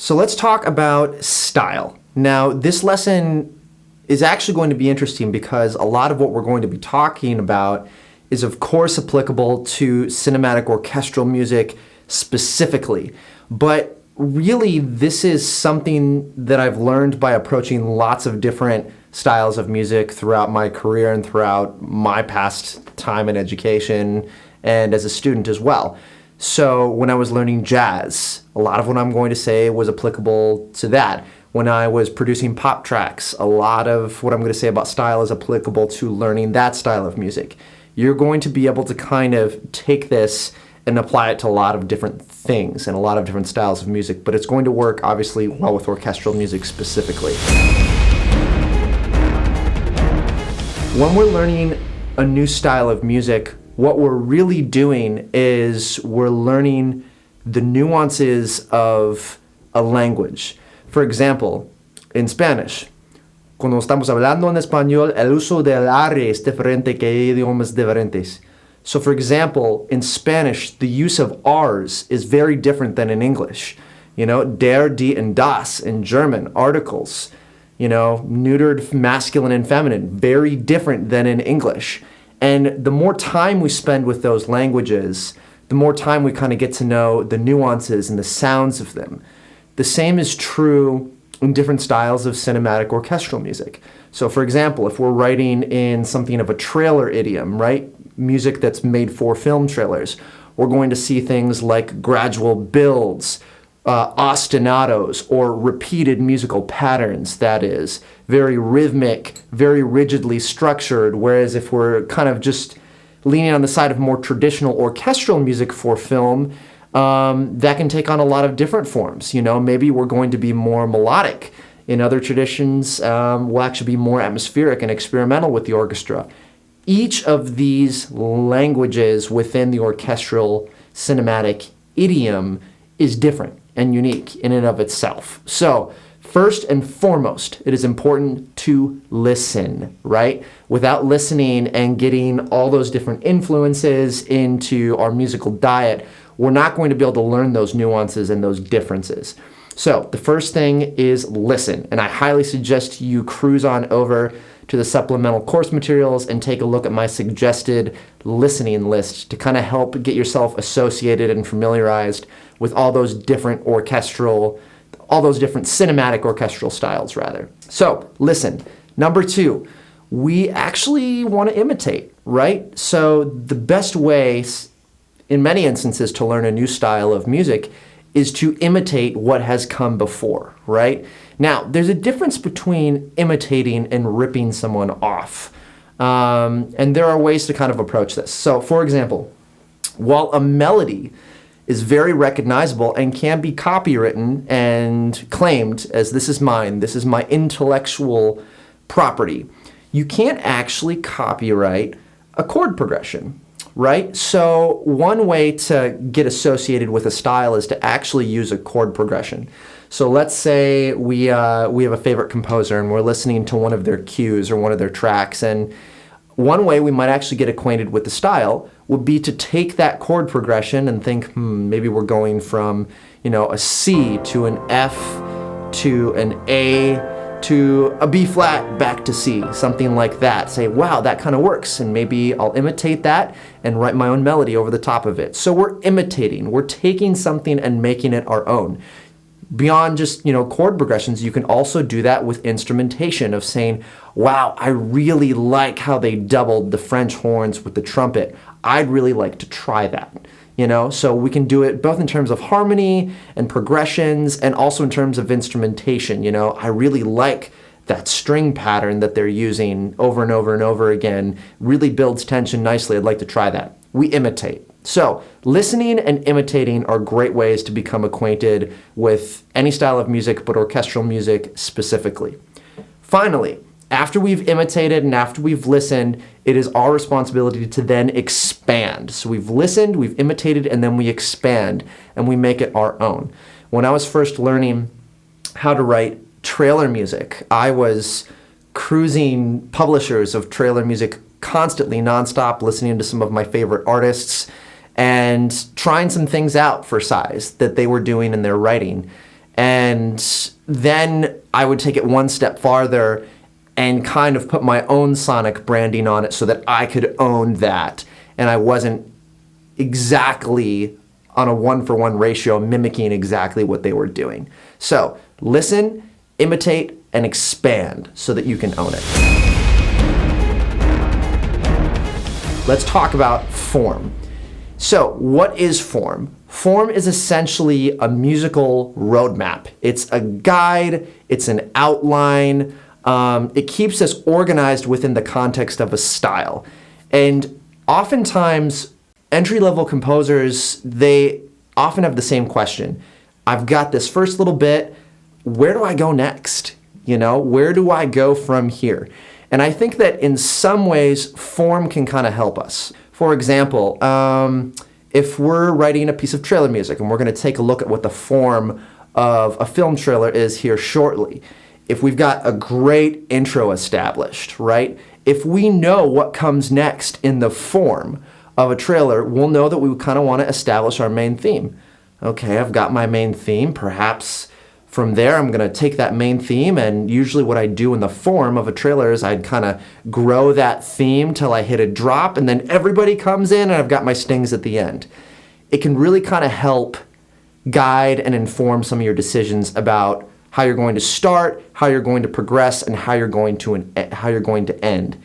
So let's talk about style. Now, this lesson is actually going to be interesting because a lot of what we're going to be talking about is of course applicable to cinematic orchestral music specifically. But really, this is something that I've learned by approaching lots of different styles of music throughout my career and throughout my past time in education and as a student as well. So when I was learning jazz, a lot of what I'm going to say was applicable to that. When I was producing pop tracks, a lot of what I'm going to say about style is applicable to learning that style of music. You're going to be able to kind of take this and apply it to a lot of different things and a lot of different styles of music, but it's going to work obviously well with orchestral music specifically. When we're learning a new style of music, what we're really doing is we're learning the nuances of a language. For example, in Spanish, cuando estamos hablando en español, el uso del are es diferente que idiomas diferentes. So for example, in Spanish, the use of R's is very different than in English. You know, der, die, and das in German, articles. You know, neutered masculine and feminine, very different than in English. And the more time we spend with those languages, the more time we kind of get to know the nuances and the sounds of them. The same is true in different styles of cinematic orchestral music. So for example, if we're writing in something of a trailer idiom, right? Music that's made for film trailers, we're going to see things like gradual builds, ostinatos, or repeated musical patterns, that is, very rhythmic, very rigidly structured, whereas if we're kind of just leaning on the side of more traditional orchestral music for film, that can take on a lot of different forms. You know, maybe we're going to be more melodic. In other traditions, we'll actually be more atmospheric and experimental with the orchestra. Each of these languages within the orchestral cinematic idiom is different and unique in and of itself. So, first and foremost, it is important to listen, right? Without listening and getting all those different influences into our musical diet, we're not going to be able to learn those nuances and those differences. So the first thing is listen, and I highly suggest you cruise on over to the supplemental course materials and take a look at my suggested listening list to kind of help get yourself associated and familiarized with all those different cinematic orchestral styles, rather. So listen. Number 2, we actually want to imitate, right? So the best way, in many instances, to learn a new style of music is to imitate what has come before, right? Now, there's a difference between imitating and ripping someone off. And there are ways to kind of approach this. So, for example, while a melody is very recognizable and can be copywritten and claimed as this is mine, this is my intellectual property, you can't actually copyright a chord progression. Right? So one way to get associated with a style is to actually use a chord progression. So let's say we have a favorite composer and we're listening to one of their cues or one of their tracks, and one way we might actually get acquainted with the style would be to take that chord progression and think, maybe we're going from, a C to an F to an A to a B flat back to C, something like that. Say, wow, that kind of works, and maybe I'll imitate that and write my own melody over the top of it. So we're imitating, we're taking something and making it our own. Beyond just, chord progressions, you can also do that with instrumentation of saying, wow, I really like how they doubled the French horns with the trumpet. I'd really like to try that. So we can do it both in terms of harmony and progressions and also in terms of instrumentation. I really like that string pattern that they're using over and over and over again. Really builds tension nicely. I'd like to try that. We imitate. So listening and imitating are great ways to become acquainted with any style of music, but orchestral music specifically. Finally, after we've imitated and after we've listened, it is our responsibility to then expand. So we've listened, we've imitated, and then we expand and we make it our own. When I was first learning how to write trailer music, I was cruising publishers of trailer music constantly, nonstop, listening to some of my favorite artists and trying some things out for size that they were doing in their writing. And then I would take it one step farther and kind of put my own sonic branding on it so that I could own that. And I wasn't exactly on a 1-for-1 ratio mimicking exactly what they were doing. So listen, imitate, and expand so that you can own it. Let's talk about form. So what is form? Form is essentially a musical roadmap. It's a guide, it's an outline. It keeps us organized within the context of a style. And oftentimes, entry-level composers, they often have the same question. I've got this first little bit, where do I go next? Where do I go from here? And I think that in some ways, form can kind of help us. For example, if we're writing a piece of trailer music, and we're going to take a look at what the form of a film trailer is here shortly. If we've got a great intro established, right? If we know what comes next in the form of a trailer, we'll know that we kind of want to establish our main theme. Okay, I've got my main theme. Perhaps from there, I'm going to take that main theme, and usually what I do in the form of a trailer is I'd kind of grow that theme till I hit a drop, and then everybody comes in, and I've got my stings at the end. It can really kind of help guide and inform some of your decisions about how you're going to start, how you're going to progress, and how you're going to end.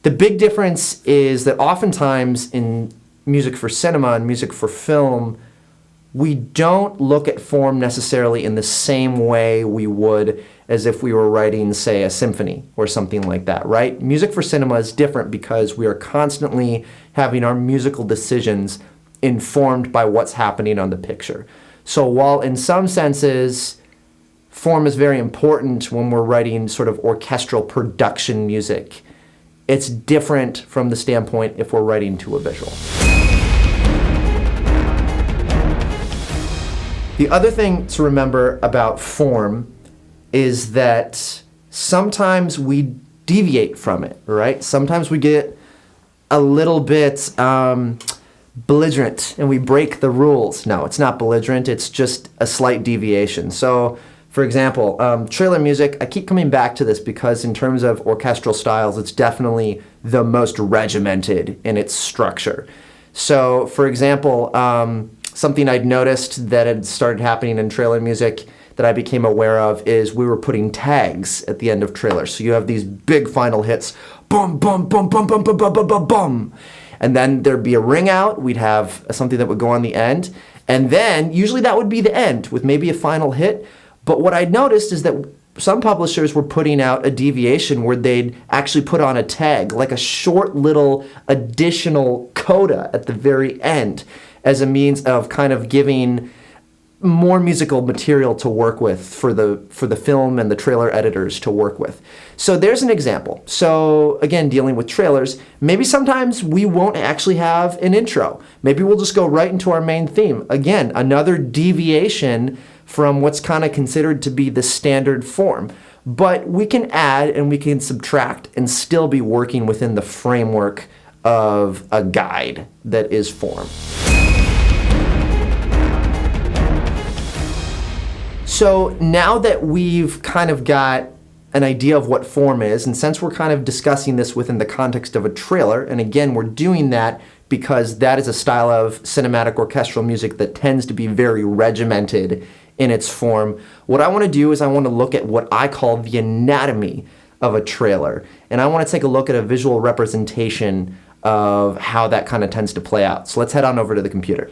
The big difference is that oftentimes in music for cinema and music for film, we don't look at form necessarily in the same way we would as if we were writing, say, a symphony or something like that, right? Music for cinema is different because we are constantly having our musical decisions informed by what's happening on the picture. So while in some senses, form is very important when we're writing sort of orchestral production music, it's different from the standpoint if we're writing to a visual. The other thing to remember about form is that sometimes we deviate from it, right? Sometimes we get a little bit belligerent and we break the rules. No, it's not belligerent, it's just a slight deviation. So, for example, trailer music, I keep coming back to this because in terms of orchestral styles, it's definitely the most regimented in its structure. So, for example, something I'd noticed that had started happening in trailer music that I became aware of is we were putting tags at the end of trailers. So you have these big final hits, bum, bum, bum, bum, bum, bum, bum, bum, bum, bum. And then there'd be a ring out, we'd have something that would go on the end, and then usually that would be the end with maybe a final hit. But what I noticed is that some publishers were putting out a deviation where they'd actually put on a tag, like a short little additional coda at the very end, as a means of kind of giving more musical material to work with for the film and the trailer editors to work with. So there's an example. So again, dealing with trailers, maybe sometimes we won't actually have an intro. Maybe we'll just go right into our main theme. Again, another deviation from what's kind of considered to be the standard form. But we can add and we can subtract and still be working within the framework of a guide that is form. So now that we've kind of got an idea of what form is, and since we're kind of discussing this within the context of a trailer, and again, we're doing that because that is a style of cinematic orchestral music that tends to be very regimented in its form, what I want to do is I want to look at what I call the anatomy of a trailer. And I want to take a look at a visual representation of how that kind of tends to play out. So let's head on over to the computer.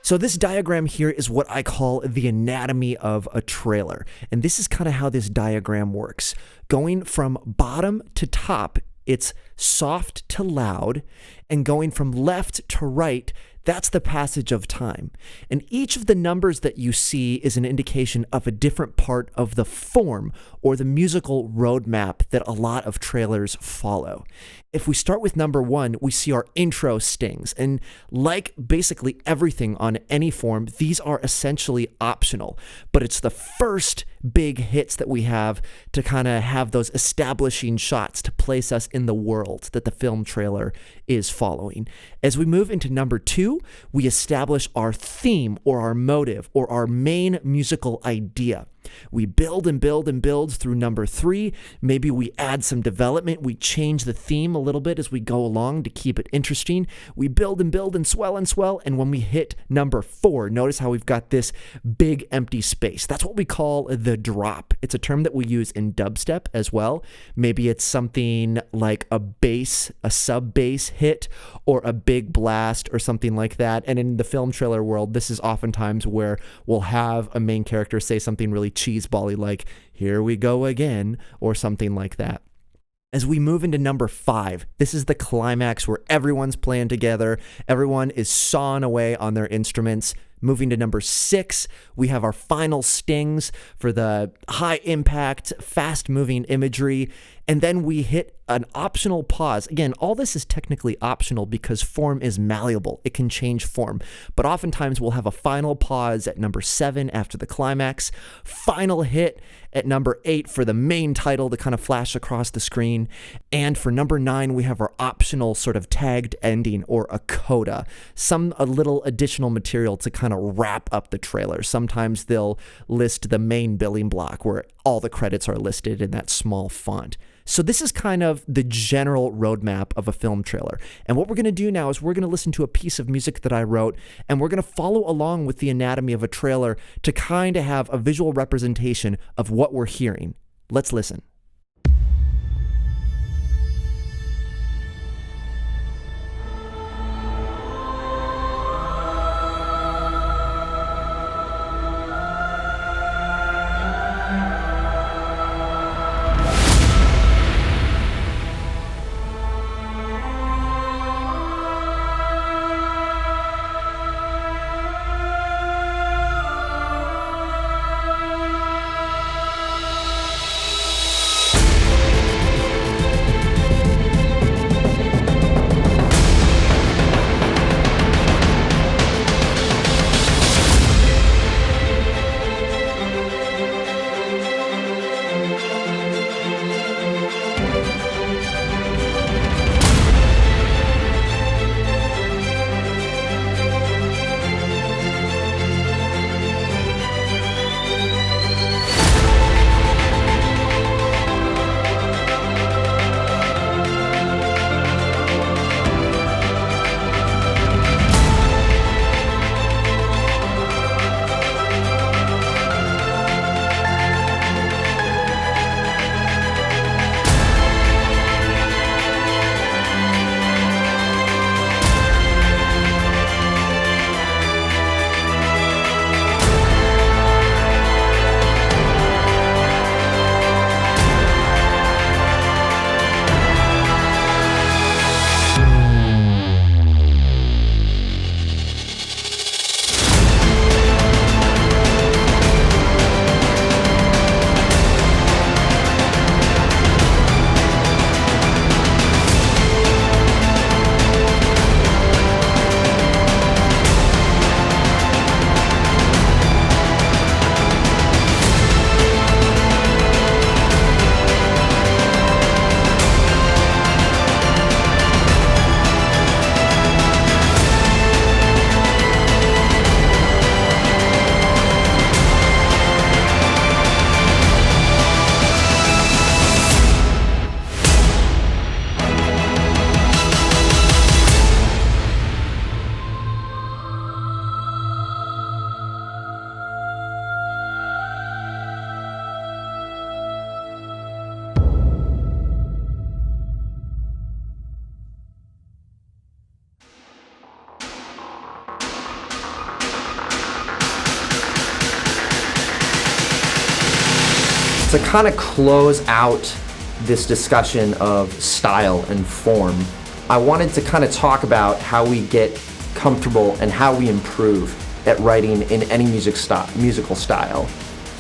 So this diagram here is what I call the anatomy of a trailer. And this is kind of how this diagram works. Going from bottom to top, it's soft to loud, and going from left to right, that's the passage of time. And each of the numbers that you see is an indication of a different part of the form or the musical roadmap that a lot of trailers follow. If we start with number 1, we see our intro stings. And like basically everything on any form, these are essentially optional. But it's the first big hits that we have to kind of have those establishing shots to place us in the world that the film trailer is following. As we move into number 2, 2, we establish our theme or our motive or our main musical idea. We build and build and build through number 3. Maybe we add some development. We change the theme a little bit as we go along to keep it interesting. We build and build and swell. And when we hit number 4, notice how we've got this big empty space. That's what we call the drop. It's a term that we use in dubstep as well. Maybe it's something like a bass, a sub bass hit, or a big blast or something like that. And in the film trailer world, this is oftentimes where we'll have a main character say something really cheesebally like, "Here we go again," or something like that. As we move into number 5, this is the climax where everyone's playing together, everyone is sawing away on their instruments. Moving to number 6, we have our final stings for the high impact, fast moving imagery. And then we hit an optional pause. Again, all this is technically optional because form is malleable. It can change form. But oftentimes we'll have a final pause at number 7 after the climax, final hit at number 8 for the main title to kind of flash across the screen. And for number 9, we have our optional sort of tagged ending or a coda, a little additional material to kind of wrap up the trailer. Sometimes they'll list the main billing block where all the credits are listed in that small font. So this is kind of the general roadmap of a film trailer. And what we're going to do now is we're going to listen to a piece of music that I wrote, and we're going to follow along with the anatomy of a trailer to kind of have a visual representation of what we're hearing. Let's listen. To kind of close out this discussion of style and form, I wanted to kind of talk about how we get comfortable and how we improve at writing in any musical style.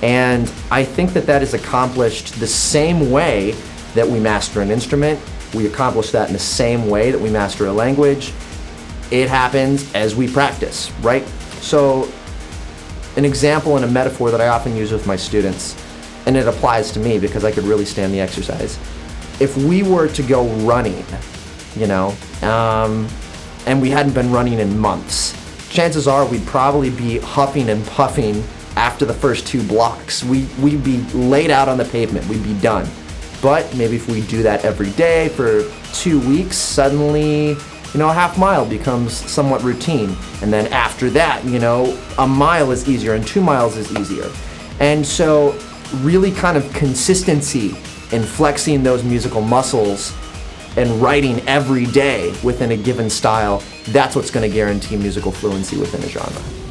And I think that that is accomplished the same way that we master an instrument. We accomplish that in the same way that we master a language. It happens as we practice, right? So an example and a metaphor that I often use with my students, and it applies to me because I could really stand the exercise. If we were to go running, and we hadn't been running in months, chances are we'd probably be huffing and puffing after the first 2 blocks. We'd be laid out on the pavement, we'd be done. But maybe if we do that every day for 2 weeks, suddenly, a half mile becomes somewhat routine. And then after that, a mile is easier and 2 miles is easier. And so really kind of consistency in flexing those musical muscles and writing every day within a given style, that's what's going to guarantee musical fluency within a genre.